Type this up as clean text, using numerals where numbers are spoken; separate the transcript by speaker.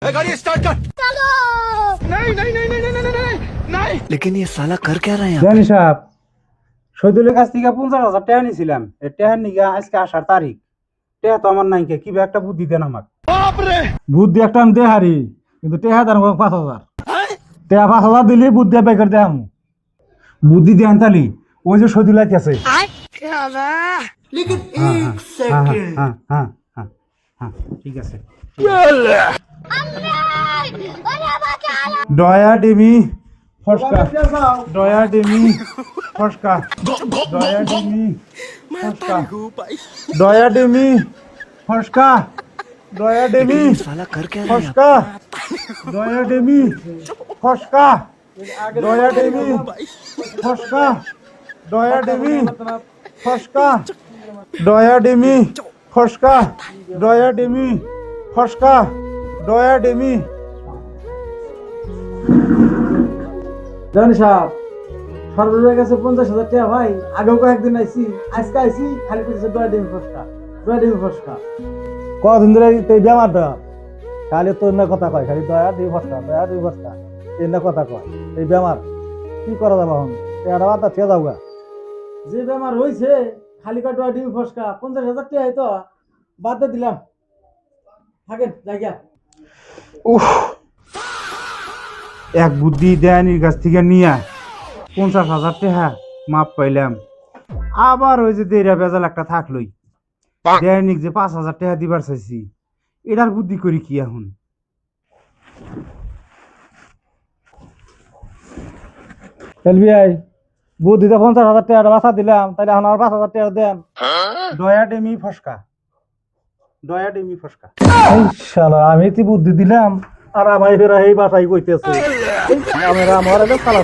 Speaker 1: गाड़ी स्टार्ट कर। चलो। नहीं नहीं नहीं नहीं नहीं नहीं नहीं। लेकिन ये साला कर क्या रहे हैं?
Speaker 2: জানি সাহেব শহীদুলের কাছ থেকে 50,000 টাকা নিয়েছিলাম এই টাকার নিগা আজকে আসার তারিখ টাকা তো আমার নাই কি একটা বুদ্ধি দেন আমাকে
Speaker 1: बाप रे।
Speaker 2: বুদ্ধি একটা আমি দে হারি কিন্তু টাকা দেন 5,000 টাকা 5,000 দিলে বুদ্ধি বাই করে দেখামু বুদ্ধি দিয়ে আনতালি ওই যে শহীদুল আছে
Speaker 1: क्या बा? लेकिन
Speaker 2: হ্যাঁ
Speaker 1: एक सेकंड।
Speaker 2: হ্যাঁ হ্যাঁ হ্যাঁ হ্যাঁ ঠিক আছে দয়া ডিমি ফসকা দয়া ডিমি ফসকা দয়া ডিমি ফসকা দয়া ডিমি ফসকা দয়া ডিমি
Speaker 1: साला कर क्या रहे हैं?
Speaker 2: ফসকা দয়া ডিমি ফসকা দয়া ডিমি ফসকা দয়া ডিমি ফসকা দয়া ডিমি ফসকা দয়া ডিমি ফসকা দয়া ডিমি
Speaker 3: জানি সাহেব সর্বজনের কাছে 50,000 টাকা ভাই আগেও কয়েকদিন আইছি আজকে আইছি খালি কিছু দয়া ডিমি ফসকা
Speaker 2: কদিন ধরে এই বেমারটা খালি তোর না কথা কয় খালি দয়া ডিমি ফসকা এই না কথা কয় এই বেমার কি করা যাবে এখন এটা বাতা ঠিক যাবো
Speaker 3: যে বেমার হইছে খালি কয় দয়া ডিমি ফসকা 50,000 টাকা তো বাদ দিয়ে দিলাম থাকেন জায়গা
Speaker 2: উফ এক বুদ্ধি দেয়ানির কাছ থেকে নিয়ে 50,000 টাকা মাপ পাইলাম আবার ওই যে দেড়া বেজাল একটা থাকলই দেয়ানিক যে 5,000 টাকা দিবার চাইছি এটার বুদ্ধি করি কি এখন এলবিআই বুদ্ধিতে 50,000 টাকা বাঁচা দিলাম তাহলে এখন আর 5,000 টাকা দেন দয়া ডেমি ফসকা দয়া ডেমি ফসকা শালা আমি তো বুদ্ধি দিলাম আর আমার ফেরা এই বাসায় কইতেছে আমার সালা